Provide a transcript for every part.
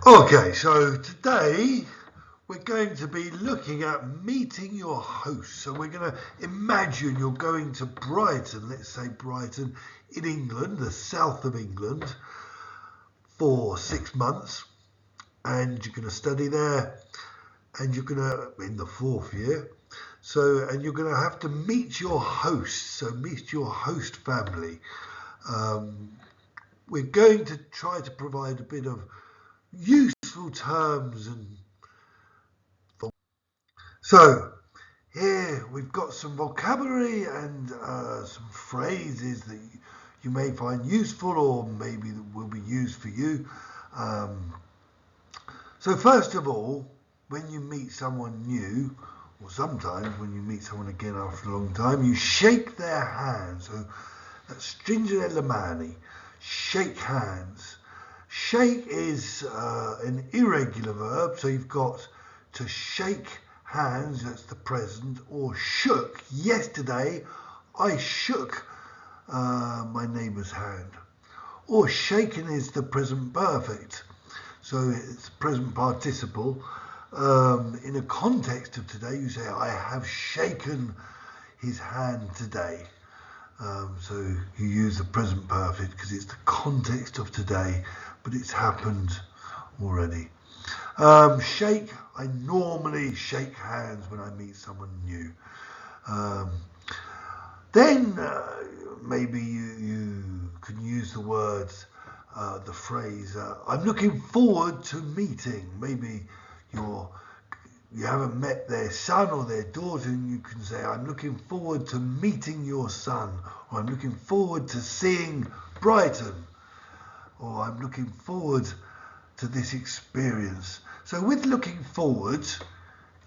Okay, so today we're going to be looking at meeting your host. So we're going to imagine you're going to Brighton, let's say Brighton in England, the south of England, for 6 months, and you're going to study there, and you're going to, in the fourth year, and you're going to have to meet your host, so meet your host family. We're going to try to provide a bit of useful terms and so here we've got some vocabulary and some phrases that you may find useful or maybe that will be used for you. Um, so first of all, when you meet someone new, or sometimes when you meet someone again after a long time, you shake their hand. So that's stringere la mani, shake hands. Shake is an irregular verb, so you've got to shake hands, that's the present, or shook. Yesterday I shook my neighbour's hand. Or shaken is the present perfect, so it's present participle. In a context of today, you say, I have shaken his hand today. So you use the present perfect because it's the context of today, but it's happened already. Shake, I normally shake hands when I meet someone new. Then maybe you can use the words, the phrase, I'm looking forward to meeting. Maybe you haven't met their son or their daughter, and you can say, I'm looking forward to meeting your son, or I'm looking forward to seeing Brighton, or I'm looking forward to this experience. So with looking forward,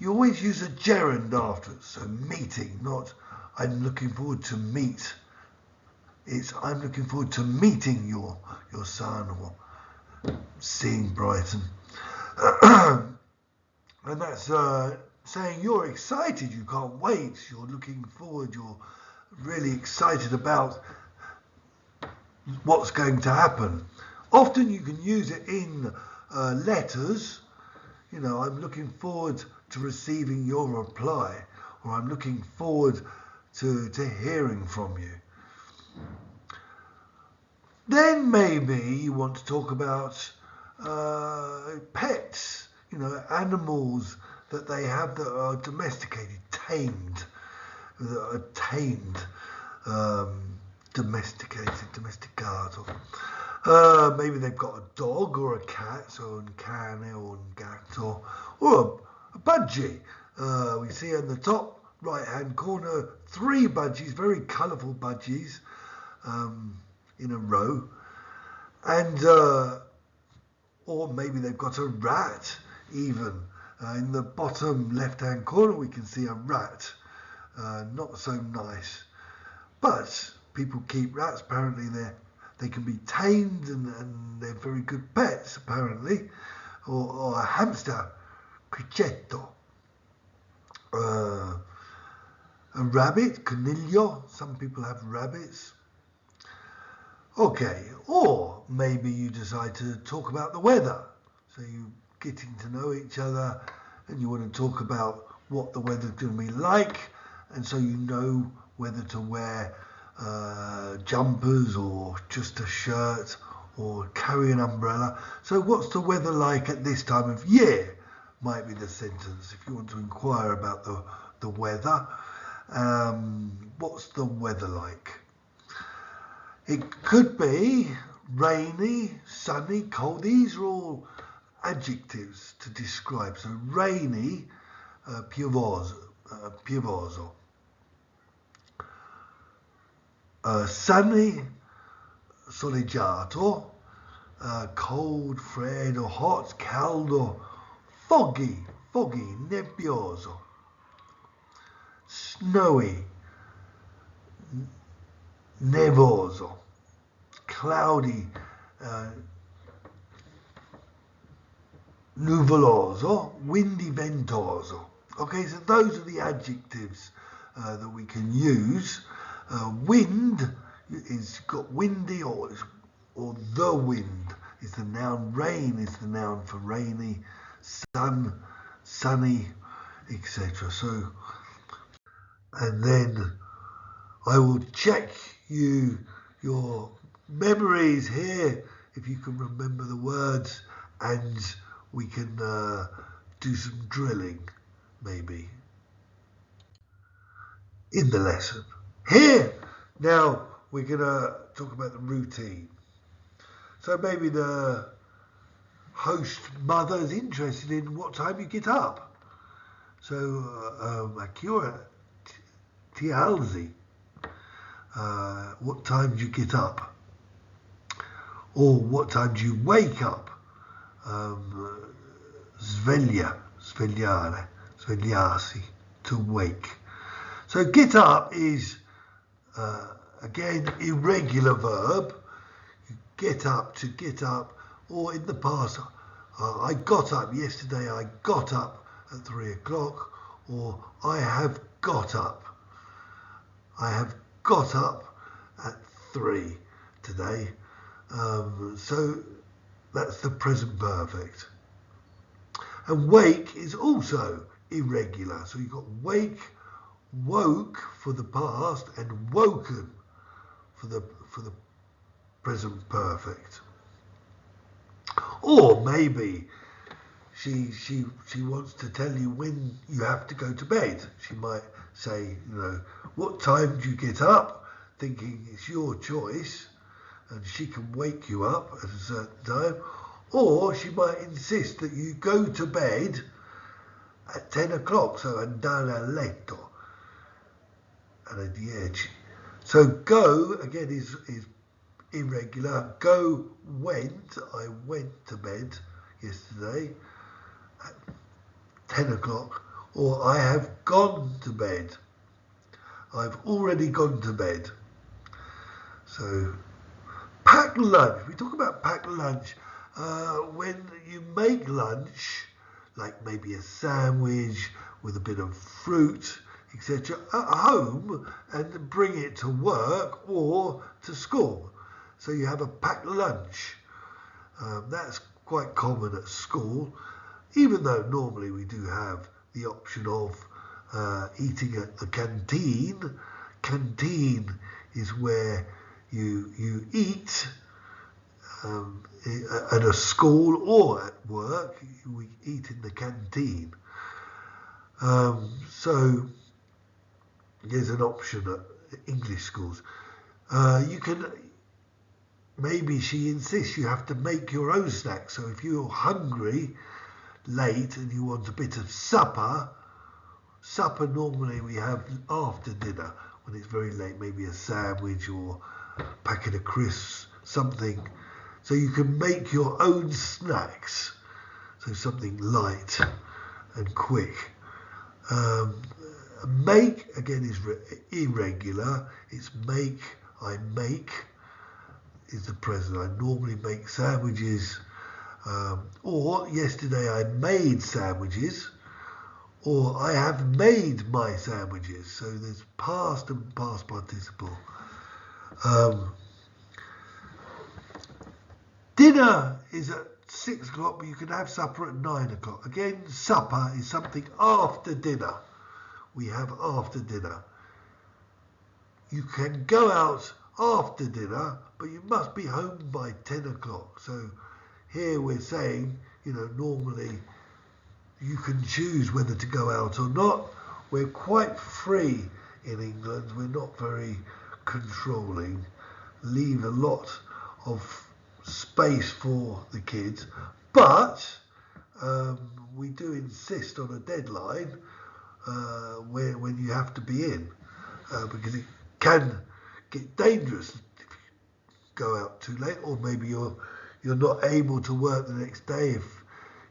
you always use a gerund afterwards. So meeting, not I'm looking forward to meet. It's I'm looking forward to meeting your son or seeing Brighton. And that's saying you're excited, you can't wait, you're looking forward, you're really excited about what's going to happen. Often you can use it in letters. You know, I'm looking forward to receiving your reply, or I'm looking forward to hearing from you. Then maybe you want to talk about pets, you know, animals that they have that are domesticated, tamed, domesticato. Maybe they've got a dog or a cat, so un cane or un gatto, or a budgie. We see in the top right hand corner 3 budgies, very colourful budgies, in a row. And or maybe they've got a rat even. In the bottom left hand corner we can see a rat. Not so nice. But people keep rats, apparently they can be tamed and they're very good pets apparently. Or a hamster, criceto. A rabbit, coniglio, some people have rabbits. Okay, or maybe you decide to talk about the weather. So you're getting to know each other and you want to talk about what the weather's going to be like, and so you know whether to wear jumpers or just a shirt or carry an umbrella. So what's the weather like at this time of year might be the sentence if you want to inquire about the weather. What's the weather like? It could be rainy, sunny, cold. These are all adjectives to describe. So rainy, piovoso. Sunny, soleggiato. Cold, freddo, hot, caldo. Foggy, nebbioso. Snowy, nevoso. Cloudy, nuvoloso, windy, ventoso. Okay, so those are the adjectives that we can use. Wind is got windy, or the wind is the noun. Rain is the noun for rainy. Sun, sunny, etc. So, and then I will check your memories here, if you can remember the words, and we can do some drilling, maybe, in the lesson. Here, now, we're going to talk about the routine. So maybe the host mother is interested in what time you get up. So, Akira Tialzi, what time do you get up? Or what time do you wake up? Svegliarsi, to wake. So get up is, again, irregular verb. You get up, to get up, or in the past, I got up yesterday, I got up at 3 o'clock, or I have got up. I have got up at 3 today. So that's the present perfect. And wake is also irregular. So you've got wake, woke for the past, and woken for the present perfect. Or maybe she wants to tell you when you have to go to bed. She might say, what time do you get up? Thinking it's your choice, and she can wake you up at a certain time. Or she might insist that you go to bed at 10 o'clock, so andare a letto. Alle 10. So go, again, is irregular. Go, went. I went to bed yesterday at 10 o'clock. Or I have gone to bed. I've already gone to bed. So, pack lunch. We talk about pack lunch. When you make lunch, like maybe a sandwich with a bit of fruit, etc., at home, and bring it to work or to school. So you have a packed lunch. That's quite common at school, even though normally we do have the option of eating at the canteen. Canteen is where you eat at a school or at work. We eat in the canteen. So there's an option at English schools. You can, maybe she insists you have to make your own snacks. So if you're hungry late and you want a bit of supper normally we have after dinner when it's very late, maybe a sandwich or a packet of crisps, something. So you can make your own snacks. So something light and quick. Make, again, is irregular. It's make, I make is the present. I normally make sandwiches. Or yesterday I made sandwiches. Or I have made my sandwiches. So there's past and past participle. Dinner is at 6 o'clock, but you can have supper at 9 o'clock. Again, supper is something after dinner. We have after dinner. You can go out after dinner, but you must be home by 10 o'clock. So here we're saying, normally you can choose whether to go out or not. We're quite free in England. We're not very controlling. Leave a lot of space for the kids, but we do insist on a deadline when you have to be in, because it can get dangerous if you go out too late, or maybe you're not able to work the next day if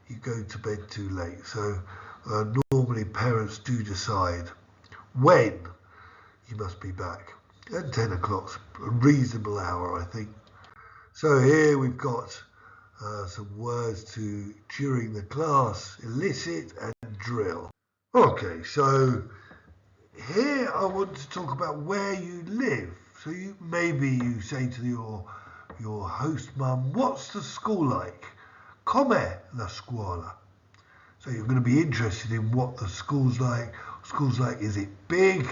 you go to bed too late. So normally parents do decide when you must be back, and 10 o'clock's a reasonable hour, I think. So here we've got some words to during the class, elicit and drill. Okay, so here I want to talk about where you live. So maybe you say to your your host mum, what's the school like? Com'è la scuola? So you're going to be interested in what the school's like. Is it big?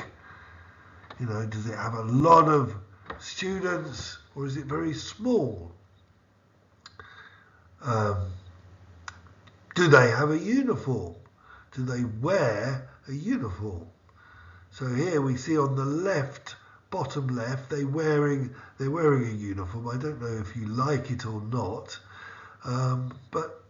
You know, does it have a lot of students, or is it very small? Do they have a uniform? Do they wear a uniform? So here we see on the left, bottom left, they're wearing a uniform. I don't know if you like it or not, but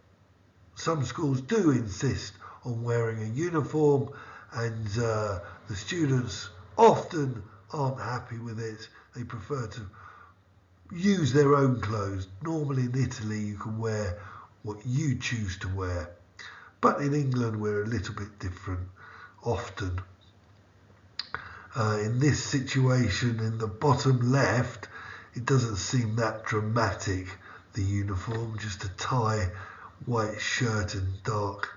some schools do insist on wearing a uniform, and the students often aren't happy with it. They prefer to use their own clothes. Normally in Italy you can wear what you choose to wear, but in England we're a little bit different often. In this situation, in the bottom left, it doesn't seem that dramatic, the uniform, just a tie, white shirt and dark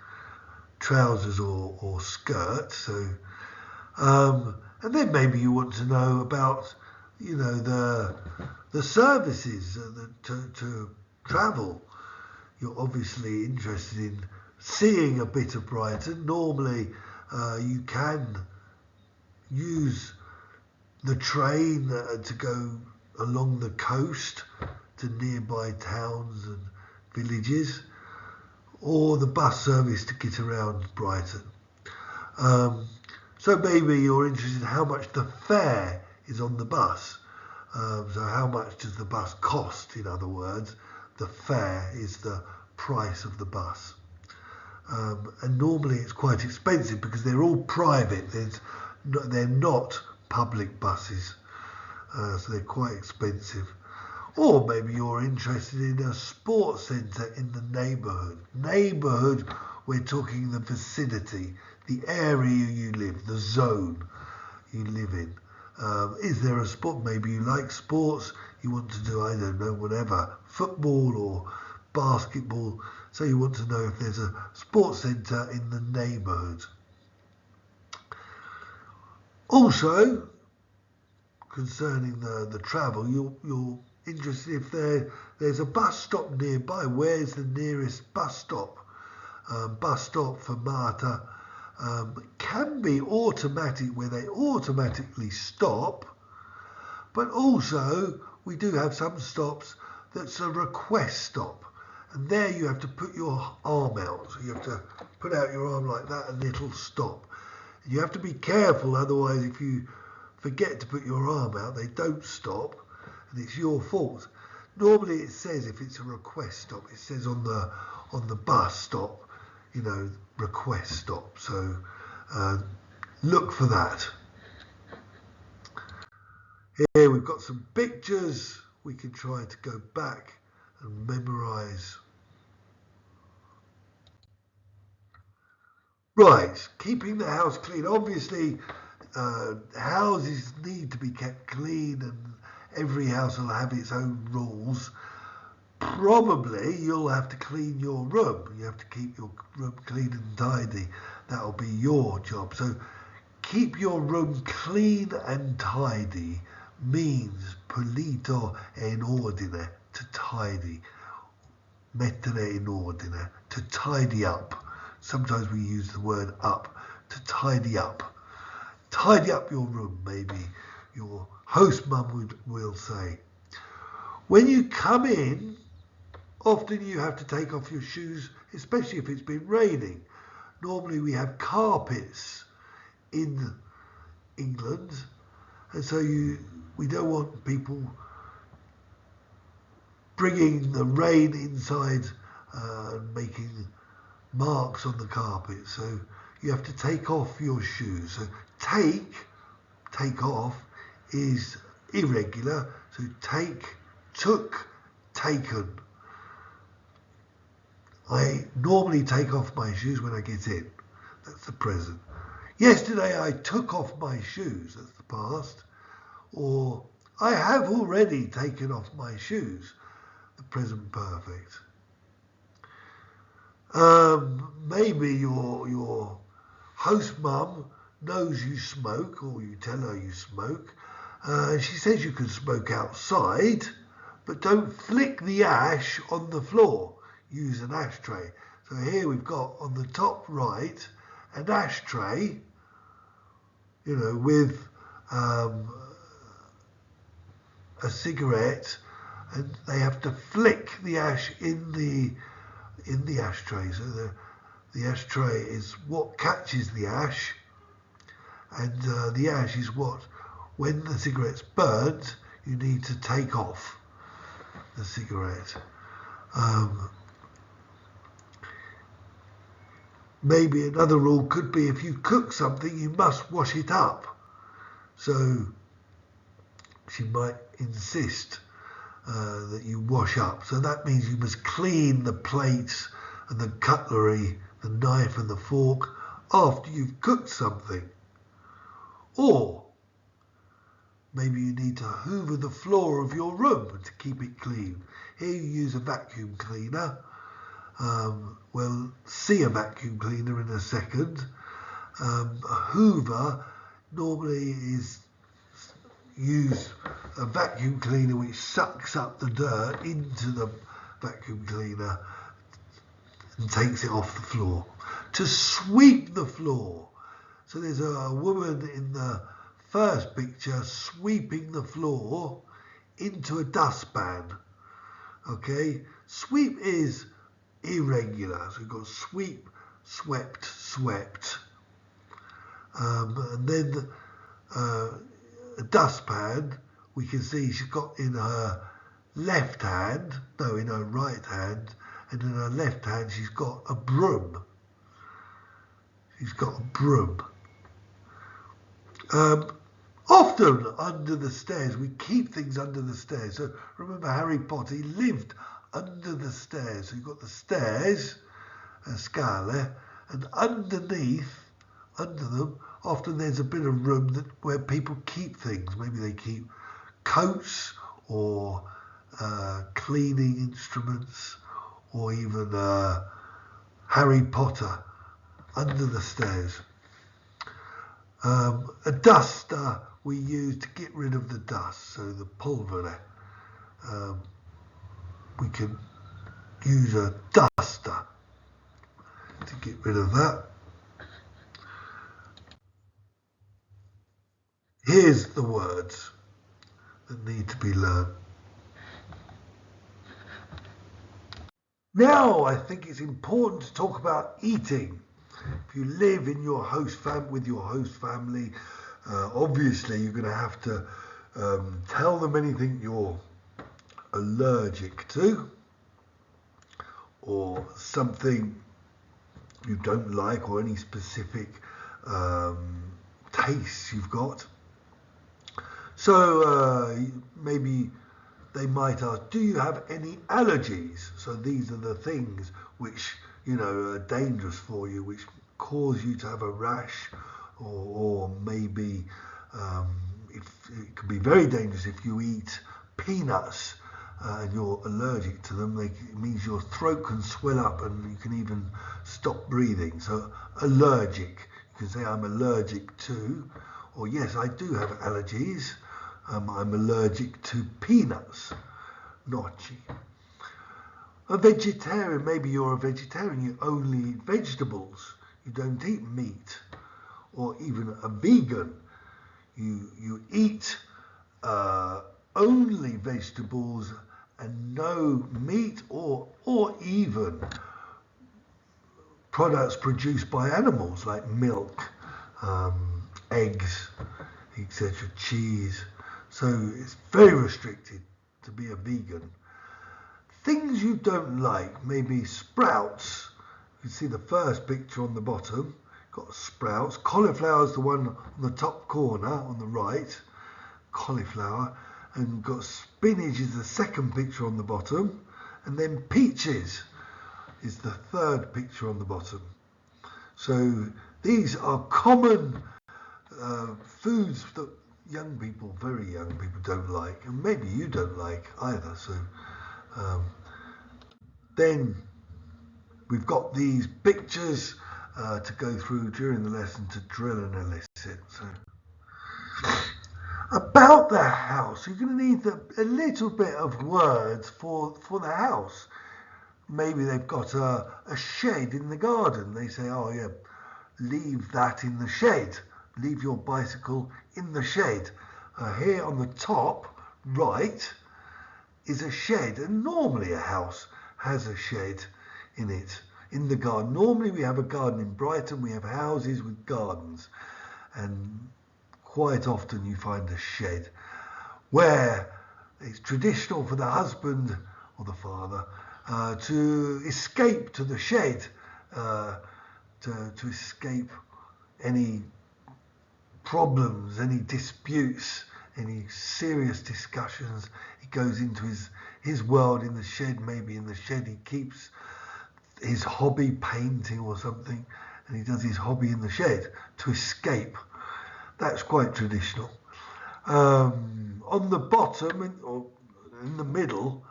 trousers or skirt. So, and then maybe you want to know about, you know, the services to travel. You're obviously interested in seeing a bit of Brighton. Normally, you can use the train to go along the coast to nearby towns and villages, or the bus service to get around Brighton. So maybe you're interested in how much the fare is on the bus. So how much does the bus cost? In other words, the fare is the price of the bus. And normally it's quite expensive because they're all private. They're not public buses, so they're quite expensive. Or maybe you're interested in a sports centre in the neighbourhood. Neighbourhood, we're talking the vicinity, the area you live, the zone you live in. Is there a sport? Maybe you like sports, you want to do, I don't know, whatever, football or basketball. So you want to know if there's a sports centre in the neighbourhood. Also, concerning the travel, you're interested if there's a bus stop nearby. Where's the nearest bus stop? Bus stop, fermata, can be automatic, where they automatically stop, but also we do have some stops that's a request stop, and there you have to put your arm out. So you have to put out your arm like that and it'll stop. You have to be careful, otherwise if you forget to put your arm out, they don't stop, and it's your fault. Normally it says, if it's a request stop, it says on the bus stop, you know, request stop. So look for that. Here we've got some pictures. We can try to go back and memorise. Right, keeping the house clean. Obviously, houses need to be kept clean, and every house will have its own rules. Probably you'll have to clean your room. You have to keep your room clean and tidy. That'll be your job. So keep your room clean and tidy means pulito e in ordine, to tidy. Mettere in ordine, to tidy up. Sometimes we use the word up, to tidy up. Tidy up your room, maybe your host mum will say. When you come in, often you have to take off your shoes, especially if it's been raining. Normally we have carpets in England, and so we don't want people bringing the rain inside and making marks on the carpet. So you have to take off your shoes. So take off is irregular. So take, took, taken. I normally take off my shoes when I get in. That's the present. Yesterday I took off my shoes. That's the past. Or I have already taken off my shoes. The present perfect. Maybe your host mum knows you smoke, or you tell her you smoke. She says you can smoke outside, but don't flick the ash on the floor. Use an ashtray. So here we've got on the top right an ashtray, with a cigarette, and they have to flick the ash in the ashtray. So the ashtray is what catches the ash, and the ash is what, when the cigarette's burnt, you need to take off the cigarette. Maybe another rule could be, if you cook something, you must wash it up. So she might insist that you wash up. So that means you must clean the plates and the cutlery, the knife and the fork after you've cooked something. Or maybe you need to hoover the floor of your room to keep it clean. Here you use a vacuum cleaner. We'll see a vacuum cleaner in a second. A hoover normally use a vacuum cleaner which sucks up the dirt into the vacuum cleaner and takes it off the floor. To sweep the floor. So there's a woman in the first picture sweeping the floor into a dustpan. Okay, sweep is irregular. So you've got sweep, swept, swept. And then a dustpan, we can see she's got in her left hand, no, in her right hand, and in her left hand she's got a broom. She's got a broom. Often under the stairs, we keep things under the stairs. So remember Harry Potter, he lived under the stairs. So you've got the stairs, scale, and underneath, under them, often there's a bit of room where people keep things. Maybe they keep coats or cleaning instruments, or even Harry Potter under the stairs. A duster we use to get rid of the dust, so the pulver. We can use a duster to get rid of that. Here's the words that need to be learned. Now I think it's important to talk about eating. If you live in your with your host family, obviously you're going to have to tell them anything you're allergic to, or something you don't like, or any specific tastes you've got. So maybe they might ask, do you have any allergies? So these are the things which are dangerous for you, which cause you to have a rash, or maybe it could be very dangerous if you eat peanuts and you're allergic to them. It means your throat can swell up and you can even stop breathing. So allergic, you can say I'm allergic to, or yes, I do have allergies. I'm allergic to peanuts, nocci. A vegetarian, maybe you're a vegetarian, you only eat vegetables, you don't eat meat. Or even a vegan, you eat only vegetables and no meat, or even products produced by animals like milk, eggs, etc., cheese. So it's very restricted to be a vegan. Things you don't like, maybe sprouts. You can see the first picture on the bottom, got sprouts. Cauliflower is the one on the top corner on the right, cauliflower. And got spinach is the second picture on the bottom. And then peaches is the third picture on the bottom. So these are common foods that young people, very young people, don't like, and maybe you don't like either. So then we've got these pictures to go through during the lesson to drill and elicit. So About the house, you're going to need a little bit of words for the house. Maybe they've got a shed in the garden. They say, oh yeah, leave that in the shed. Leave your bicycle in the shed. Here on the top right is a shed, and normally a house has a shed in it, in the garden. Normally we have a garden in Brighton, we have houses with gardens, and quite often you find a shed where it's traditional for the husband or the father to escape to the shed, to escape any problems, any disputes, any serious discussions. He goes into his world in the shed. Maybe in the shed he keeps his hobby, painting or something, and he does his hobby in the shed to escape. That's quite traditional. On the bottom, or in the middle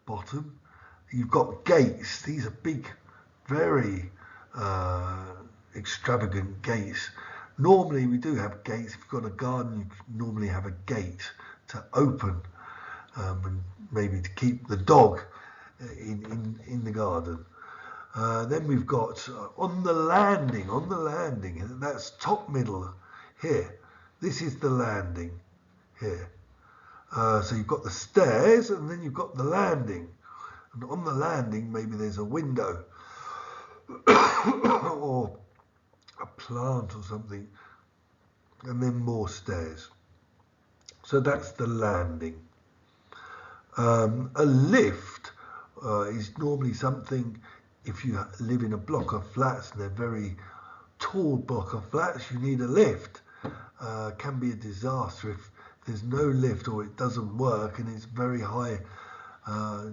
bottom, you've got gates. These are big, very extravagant gates. Normally we do have gates. If you've got a garden, you normally have a gate to open, and maybe to keep the dog in the garden. Then we've got on the landing, that's top middle here. This is the landing here. So you've got the stairs, and then you've got the landing. And on the landing, maybe there's a window or a plant or something, and then more stairs. So that's the landing. A lift is normally something, if you live in a block of flats and they're very tall block of flats, you need a lift. Can be a disaster if there's no lift or it doesn't work and it's very high, a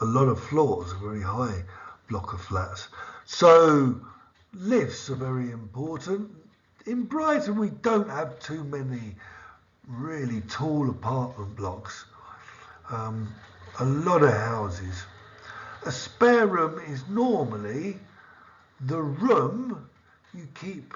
lot of floors, a very high block of flats. So lifts are very important. In Brighton we don't have too many really tall apartment blocks. A lot of houses. A spare room is normally the room you keep.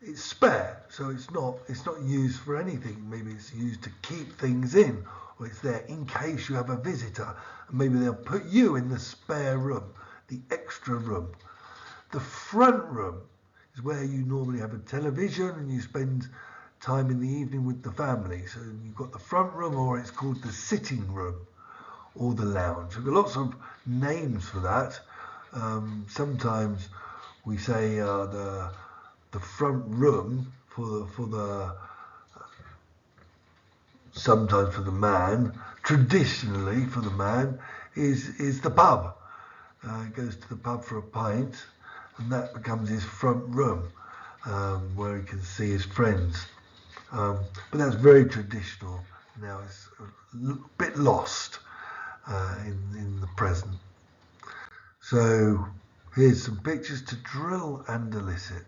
It's spare, so it's not used for anything. Maybe it's used to keep things in, or it's there in case you have a visitor, and maybe they'll put you in the spare room, the extra room. The front room is where you normally have a television and you spend time in the evening with the family. So you've got the front room, or it's called the sitting room, or the lounge. We've got lots of names for that. Sometimes we say the front room sometimes for the man, traditionally for the man, is the pub. He goes to the pub for a pint, and that becomes his front room, where he can see his friends. But that's very traditional now. It's a bit lost in the present. So here's some pictures to drill and elicit.